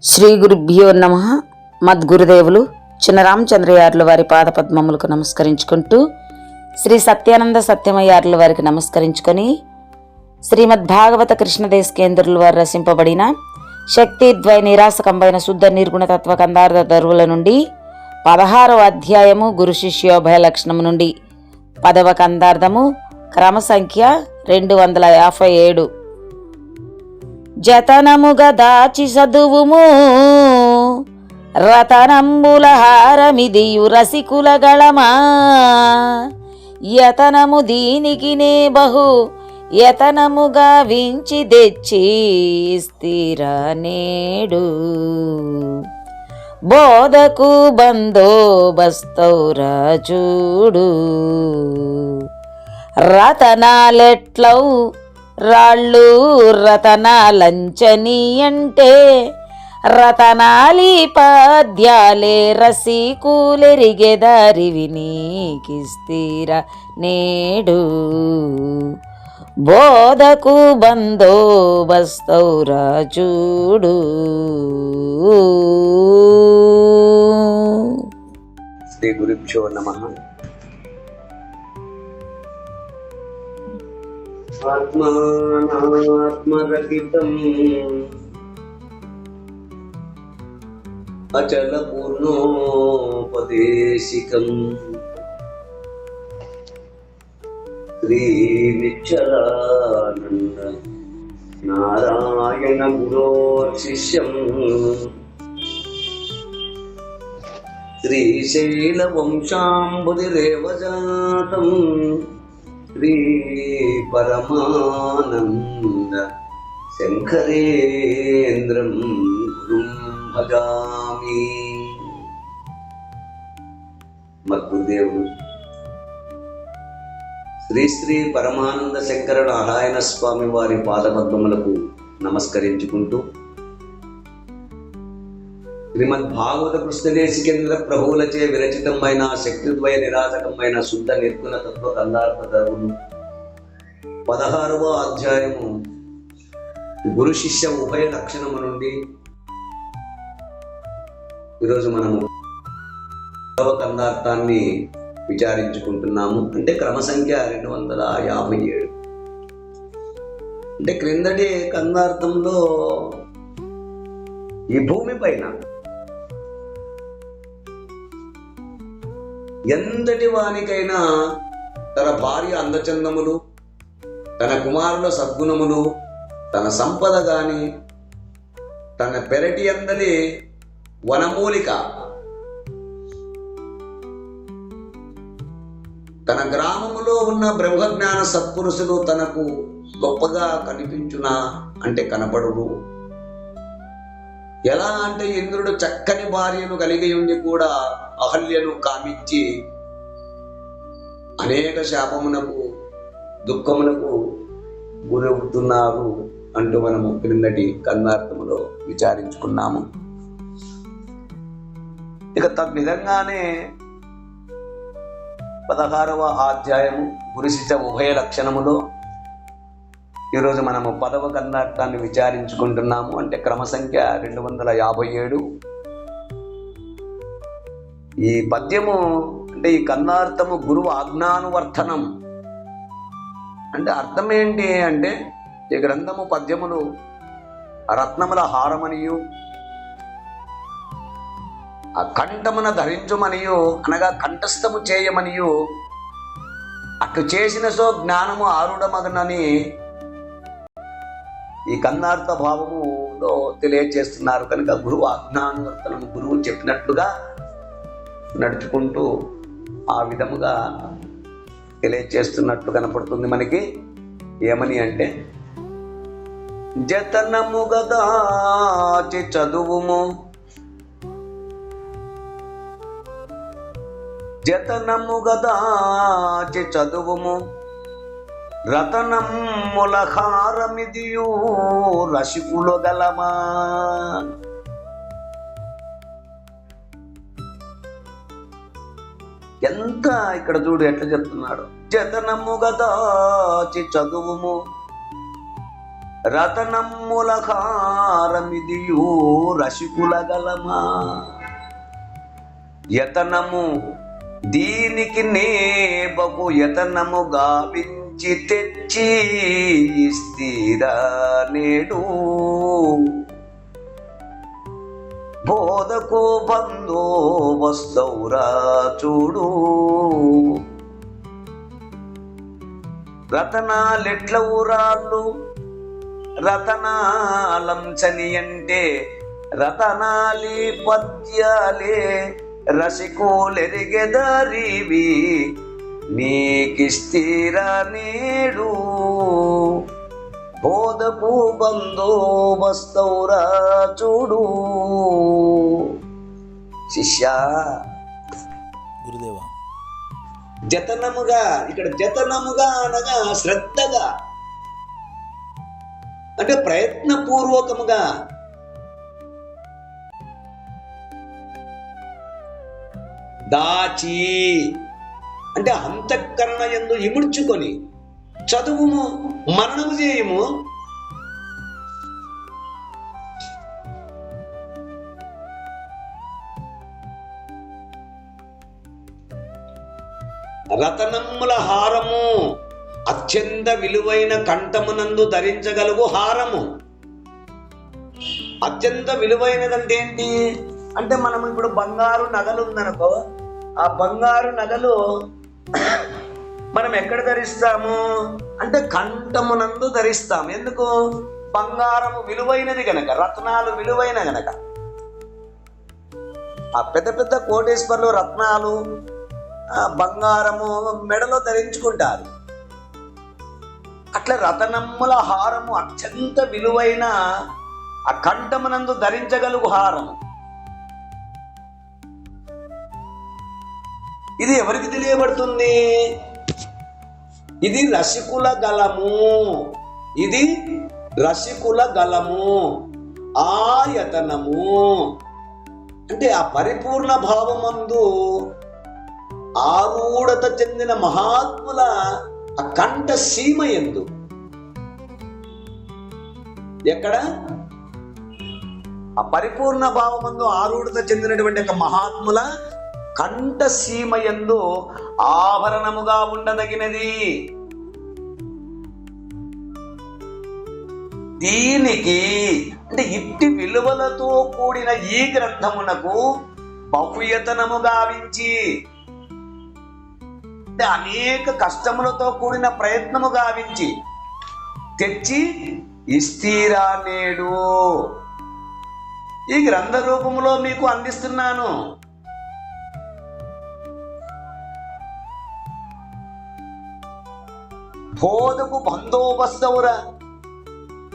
శ్రీ గురుభ్యో నమ. మద్గురుదేవులు చిన్నరామచంద్రయార్ల వారి పాదపద్మములకు నమస్కరించుకుంటూ శ్రీ సత్యానంద సత్యమయ్యార్ల వారికి నమస్కరించుకొని శ్రీమద్భాగవత కృష్ణదేశకేంద్రుల వారు రచింపబడిన శక్తిద్వయ నిరాసకంబైన శుద్ధ నిర్గుణతత్వ కందార్థ దరువుల నుండి 16వ అధ్యాయము గురు శిష్యోభయ లక్షణము నుండి 10వ కందార్థము క్రమ సంఖ్య 257. జతనముగా దాచి చదువుము రతనంబుల హారమిదియు రసికుల గళమా, యతనము దీనికినే బహు యతనముగా వించి తెచ్చి స్థిర నేడు, బోధకు బందోబస్తౌరా చూడు, రతనాలెట్లౌ రాళ్ళు రతనాలంచని అంటే, రతనాలి పద్యాలే రసికులెరిగెదారివి నీకిస్తీర నేడు, బోధకు బందోబస్తౌరా చూడు. శ్రీ గురుభ్యో నమః. ఆత్మానాత్మరహితం అచల పూర్ణోపదేశికం శ్రీ నిశ్చలానంద నారాయణ గురోర్శిష్యం శ్రీశైల వంశాంబుధిరేవ జాతం శ్రీ పరమానంద శంకరేంద్రం గురుం భజామి. మద్గురుదేవుడు శ్రీ శ్రీ పరమానంద శంకర నారాయణ స్వామి వారి పాదపద్మములకు నమస్కరించుకుంటూ శ్రీమద్భాగవత కృష్ణదేశికేంద్ర ప్రభువులచే విరచితమైన శక్తిద్వయ నిరాసకమైన శుద్ధ నిర్గుణ తత్వ కందార్థ దరువులు 16వ అధ్యాయము గురు శిష్య ఉభయ లక్షణము నుండి ఈరోజు మనము 10వ కందార్థాన్ని విచారించుకుంటున్నాము. అంటే క్రమ సంఖ్య 257. అంటే క్రిందటి కందార్థంలో ఈ భూమి పైన ఎంతటి వానికైనా తన భార్య అందచందములు, తన కుమారుల సద్గుణములు, తన సంపద గాని, తన పెరటి అందలి వనమూలిక, తన గ్రామములో ఉన్న బ్రహ్మజ్ఞాన సత్పురుషులు తనకు గొప్పగా కనిపించునా అంటే కనపడురు. ఎలా అంటే ఇంద్రుడు చక్కని భార్యను కలిగి ఉండి కూడా అహల్యను కామించి అనేక శాపమునకు దుఃఖములకు గురవుతున్నారు అంటూ మనము క్రిందటి కందార్థములో విచారించుకున్నాము. ఇక తద్విధంగానే 16వ అధ్యాయము గురుశిష్య ఉభయ లక్షణములో ఈరోజు మనము 10వ కందార్థాన్ని విచారించుకుంటున్నాము. అంటే క్రమ సంఖ్య 257. ఈ పద్యము అంటే ఈ కందార్థము గురువు ఆజ్ఞానువర్తనం. అంటే అర్థం ఏంటి అంటే ఈ గ్రంథము పద్యములు రత్నముల హారమనియు ఆ కంఠమున ధరించుమనియు అనగా కంఠస్థము చేయమనియు అట్లు చేసిన సో జ్ఞానము ఆరుడమగనని ఈ కందార్థ భావములో తెలియజేస్తున్నారు. కనుక గురువు ఆజ్ఞానువర్తనము, గురువు చెప్పినట్లుగా నడుచుకుంటూ ఆ విధముగా తెలియజేస్తున్నట్లు కనపడుతుంది మనకి. ఏమని అంటే, జతనముగా దాచి చదువుము, జతనముగా దాచి చదువుము, రతనమ్ముల హారమిదియు రసికులు గలమా. ఎంత ఇక్కడ చూడు ఎట్లా చెప్తున్నాడు. జతనముగా దాచి చదువుము, రతనమ్ముల హారమిదియు రసికుల గలమా. యతనము దీనికి నేబకు యతనము గావించి తెచ్చి ఇస్తీరా నేడు. బోధకు బందోబస్తౌరా చూడు. రతనాలెట్లవురాళ్ళు రతనాలంచని అంటే రతనాలి పద్యాలే రసికులెరిగెదరివి నీకిస్తీరా నేడు. బోధకు బందోబస్తౌరా చూడు. శిష్య గురుదేవా, జతనముగా, ఇక్కడ జతనముగా అనగా శ్రద్ధగా అంటే ప్రయత్నపూర్వకముగా, దాచి అంటే అంతఃకరణ యందు ఇముడ్చుకొని చదువుము, మననము చేయము. రతనమ్ముల హారము అత్యంత విలువైన కంఠమునందు ధరించగలుగు హారము. అత్యంత విలువైనదంటే ఏంటి అంటే మనం ఇప్పుడు బంగారు నగలు ఉందనుకో, ఆ బంగారు నగలు మనం ఎక్కడ ధరిస్తాము అంటే కంఠమునందు ధరిస్తాము. ఎందుకు? బంగారము విలువైనది గనక, రత్నాలు విలువైన గనక. ఆ పెద్ద పెద్ద కోటేశ్వర్లు రత్నాలు బంగారము మెడలో ధరించుకుంటారు. అట్లా రతనమ్ముల హారము అత్యంత విలువైన ఆ కంఠమునందు ధరించగలుగు హారము. ఇది ఎవరికి తెలియబడుతుంది? ఇది రసికుల గలము. ఇది రసికుల గలము. ఆయతనము అంటే ఆ పరిపూర్ణ భావమందు ఆరూఢత చెందిన మహాత్ముల ఆ కంఠ సీమ యందు. ఎక్కడ? ఆ పరిపూర్ణ భావమందు ఆరూఢత చెందినటువంటి ఒక మహాత్ముల కంఠ సీమ యందు ఆభరణముగా ఉండదగినది. దీనికి అంటే ఇట్టి విలువలతో కూడిన ఈ గ్రంథమునకు బహుయతనము గావించి అంటే అనేక కష్టములతో కూడిన ప్రయత్నము గావించి తెచ్చి ఇస్తీరా నేడు. ఈ గ్రంథ రూపములో మీకు అందిస్తున్నాను. బోధకు బందోబస్తవురా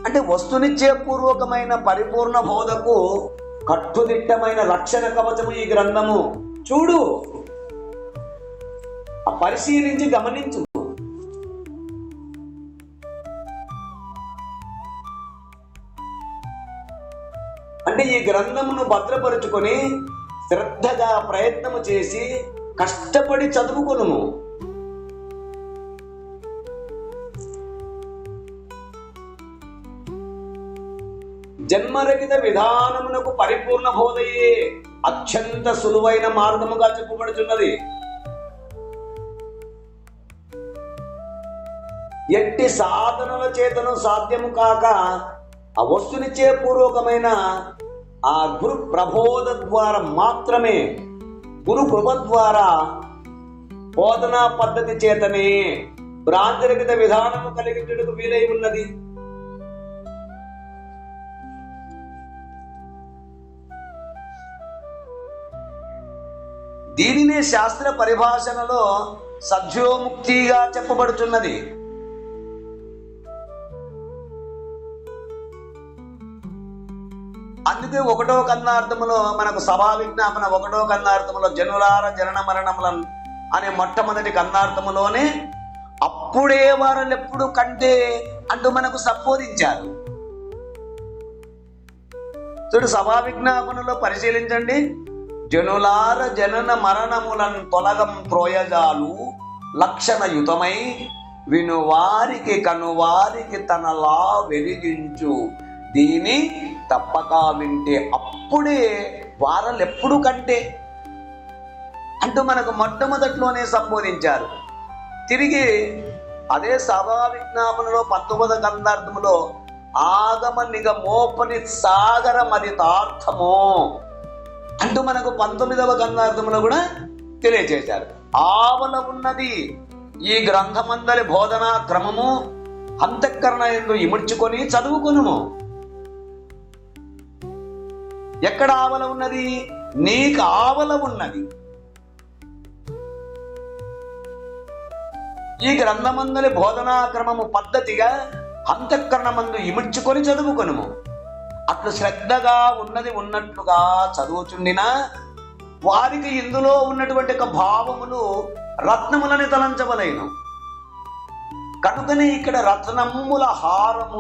అంటే వస్తునిచ్చే పూర్వకమైన పరిపూర్ణ బోధకు కట్టుదిట్టమైన రక్షణ కవచము ఈ గ్రంథము. చూడు, పరిశీలించి గమనించు. అంటే ఈ గ్రంథమును భద్రపరుచుకొని శ్రద్ధగా ప్రయత్నము చేసి కష్టపడి చదువుకొను. జన్మరహిత విధానమునకు పరిపూర్ణ బోధయే అత్యంత సులువైన మార్గముగా చెప్పబడుచున్నది. ఎట్టి సాధనల చేతను సాధ్యము కాక ఆ వస్తునిచ్చే పూర్వకమైన ఆ గురు ప్రబోధ ద్వారా మాత్రమే, గురు కృప ద్వారా బోధనా పద్ధతి చేతనే భ్రాంతిరహిత విధానము కలిగించుటకు వీలై ఉన్నది. దీనినే శాస్త్ర పరిభాషణలో సద్యోముక్తిగా చెప్పబడుచున్నది. అందుకే 1వ కన్నార్థములో మనకు సభా విజ్ఞాపన 1వ కన్నార్థములో జనులార జనన మరణములను అనే మొట్టమొదటి కన్నార్థములోనే అప్పుడే వారలెప్పుడు కంటే అంటూ మనకు సంబోధించారు. చూడు, సభా విజ్ఞాపనలో పరిశీలించండి. జనులార జనన మరణములను తొలగం ప్రోయజాలు లక్షణయుతమై వినువారికి కనువారికి తనలా వెలిగించు, దీని తప్పక వింటే అప్పుడే వారలెప్పుడు కంటే అంటూ మనకు మొట్టమొదట్లోనే సంబోధించారు. తిరిగి అదే సభా విజ్ఞాపనలో 19వ కందార్థములో ఆగమ నిగమోపని సాగరమది తార్థము అంటూ మనకు 19వ కందార్థములో కూడా తెలియజేశారు. ఆవల ఉన్నది ఈ గ్రంథమందరి బోధనా క్రమము, అంతఃకరణ యందు ఇముడ్చుకొని చదువుకొనుము. ఎక్కడ ఆవల ఉన్నది? నీకు ఆవల ఉన్నది. ఈ గ్రంథమందలి బోధనా క్రమము పద్ధతిగా అంతఃకరణమందు ఇముడ్చుకొని చదువుకొనుము. అట్లు శ్రద్ధగా ఉన్నది ఉన్నట్లుగా చదువుచుండినా వారికి ఇందులో ఉన్నటువంటి భావములు రత్నములని తలంచవలేను. కనుకనే ఇక్కడ రత్నముల హారము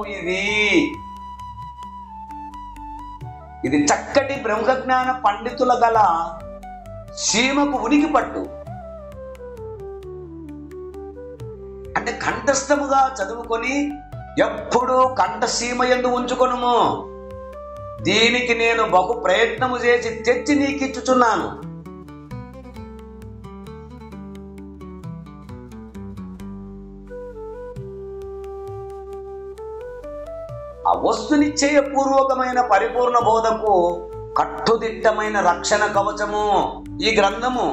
ఇది చక్కటి బ్రహ్మజ్ఞాన పండితుల గల సీమకు ఉనికి పట్టు. అంటే కంఠస్థముగా చదువుకొని ఎప్పుడు కంఠసీమ యందు ఉంచుకొనుము. దీనికి నేను బహు ప్రయత్నము చేసి తెచ్చి నీకిచ్చుచున్నాను. ఆ వస్తునిశ్చయ పూర్వకమైన పరిపూర్ణ బోధకు కట్టుదిట్టమైన రక్షణ కవచము ఈ గ్రంథము.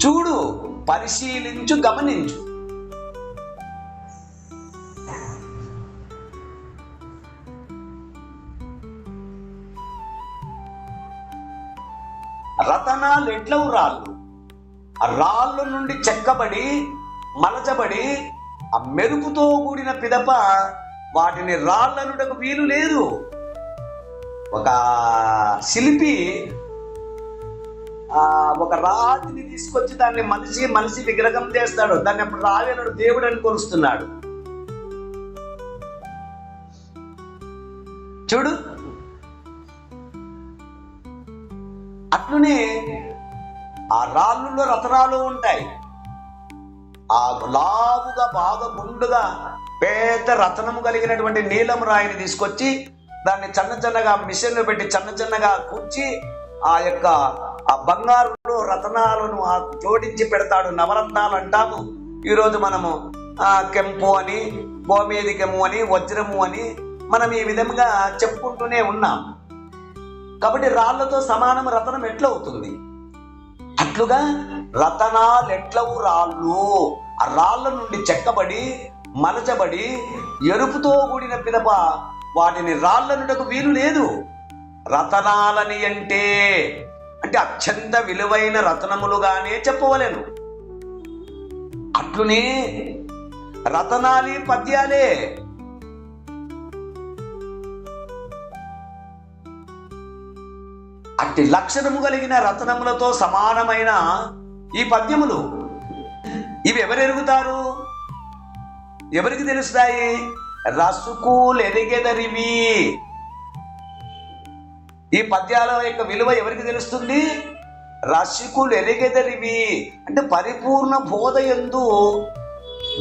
చూడు, పరిశీలించు, గమనించు. రతనాలు ఎట్లవు రాళ్ళు. ఆ రాళ్ళ నుండి చెక్కబడి మలచబడి ఆ మెరుపుతో కూడిన పిదప వాటిని రాళ్ళనుటకు వీలు లేదు. ఒక శిల్పి ఒక రాతిని తీసుకొచ్చి దాన్ని మనిషి విగ్రహం చేస్తాడు. దాన్ని అప్పుడు రావేనుడు దేవుడు అని కొలుస్తున్నాడు. చూడు, అట్లనే ఆ రాళ్ళలో రతనాలు ఉంటాయి. ఆ లావుగా బాగా గుండుగా పెద్ద రతనము కలిగినటువంటి నీలం రాయిని తీసుకొచ్చి దాన్ని చిన్నగా మిషన్లో పెట్టి చిన్నగా కూర్చి ఆ బంగారులో రతనాలను జోడించి పెడతాడు. నవరత్నాలు అంటాము. ఈరోజు మనము కెంపు అని, గోమేదికము అని, వజ్రము అని మనం ఈ విధంగా చెప్పుకుంటూనే ఉన్నాం. కాబట్టి రాళ్లతో సమానం రతనం ఎట్లవుతుంది? అట్లుగా రతనాలు ఎట్లవు రాళ్ళు. ఆ రాళ్ళ నుండి చెక్కబడి మలచబడి ఎరుపుతో కూడిన పిదప వాటిని రాళ్ళనుటకు వీలు లేదు. రతనాలని అంటే అత్యంత విలువైన రతనములుగానే చెప్పవలెను. అట్లునే రతనాలి పద్యాలే. అట్టి లక్షణము కలిగిన రతనములతో సమానమైన ఈ పద్యములు ఇవి ఎవరెరుగుతారు? ఎవరికి తెలుస్తాయి? రసుకులెరిగెదరివి. ఈ పద్యాల యొక్క విలువ ఎవరికి తెలుస్తుంది? రసికులెరిగెదరివి. అంటే పరిపూర్ణ బోధ యందు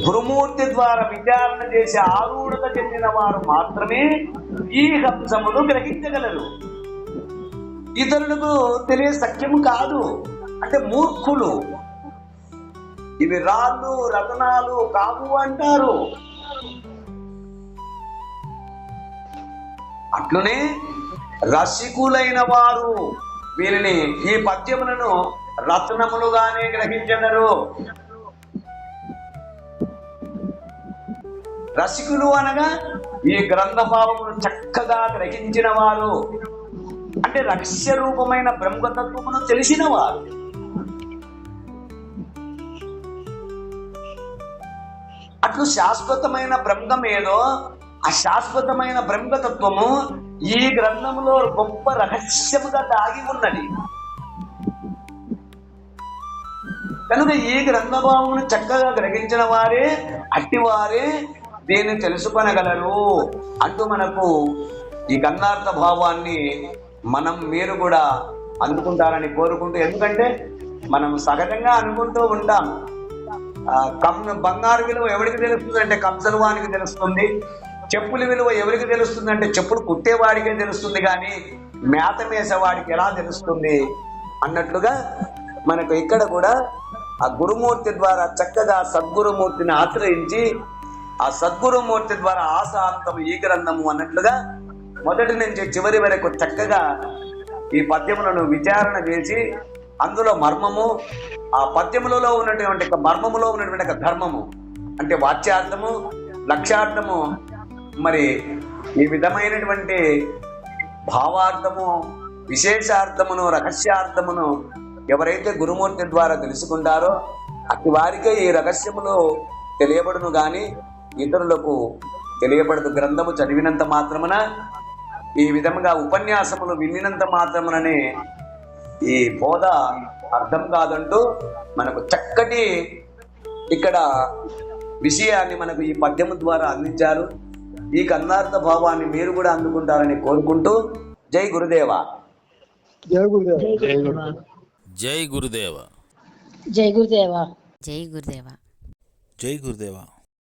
గురుమూర్తి ద్వారా విచారణ చేసి ఆరూఢత చెందిన వారు మాత్రమే ఈ అంశములు గ్రహించగలరు. ఇతరులకు తెలియ సఖ్యము కాదు. అంటే మూర్ఖులు. ఇవి రాళ్ళు రతనాలు కావు అంటారు. అట్లనే రసికులైన వారు వీరిని ఈ పద్యములను రత్నములుగానే గ్రహించెదరు. రసికులు అనగా ఈ గ్రంథ భావమును చక్కగా గ్రహించిన వారు. అంటే రహస్య రూపమైన బ్రహ్మతత్వమును తెలిసిన వారు. అట్లు శాశ్వతమైన బ్రహ్మం ఏదో ఆ శాశ్వతమైన బ్రహ్మతత్వము ఈ గ్రంథములో గొప్ప రహస్యముగా దాగి ఉన్నది. కనుక ఈ గ్రంథభావమును చక్కగా గ్రహించిన వారే అట్టివారే దీన్ని తెలుసుకొనగలరు అంటూ మనకు ఈ గంధార్థ భావాన్ని మీరు కూడా అందుకుంటారని కోరుకుంటూ, ఎందుకంటే మనం సహజంగా అనుకుంటూ ఉంటాం బంగారు విలువ ఎవరికి తెలుస్తుంది అంటే కంసలు వానికి తెలుస్తుంది. చెప్పుల విలువ ఎవరికి తెలుస్తుంది అంటే చెప్పులు కుట్టేవాడికే తెలుస్తుంది, కానీ మేత మేసేవాడికి ఎలా తెలుస్తుంది అన్నట్లుగా మనకు ఇక్కడ కూడా ఆ గురుమూర్తి ద్వారా చక్కగా సద్గురుమూర్తిని ఆశ్రయించి ఆ సద్గురుమూర్తి ద్వారా ఆశాంతము ఈ గ్రంథము అన్నట్లుగా మొదటి నుంచి చివరి వరకు చక్కగా ఈ పద్యములను విచారణ చేసి అందులో మర్మము, ఆ పద్యములలో ఉన్నటువంటి మర్మములో ఉన్నటువంటి ధర్మము అంటే వాచ్యార్థము, లక్ష్యార్థము, మరి ఈ విధమైనటువంటి భావార్థము, విశేషార్థమును, రహస్యార్థమును ఎవరైతే గురుమూర్తి ద్వారా తెలుసుకుంటారో అట్టి వారికే ఈ రహస్యములు తెలియబడును, గాని ఇతరులకు తెలియబడదు. గ్రంథము చదివినంత మాత్రమున, ఈ విధముగా ఉపన్యాసములు విన్నినంత మాత్రముననే ఈ బోధ అర్థం కాదంటూ మనకు చక్కటి ఇక్కడ విషయాన్ని మనకు ఈ పద్యము ద్వారా అందించారు. ఈ కన్నార్థ భావాన్ని మీరు కూడా అందుకుంటారని కోరుకుంటూ జై గురుదేవ. జై గురుదేవ. జై గురుదేవ. జై గురుదేవ. జై గురుదేవ. జై గురుదేవ.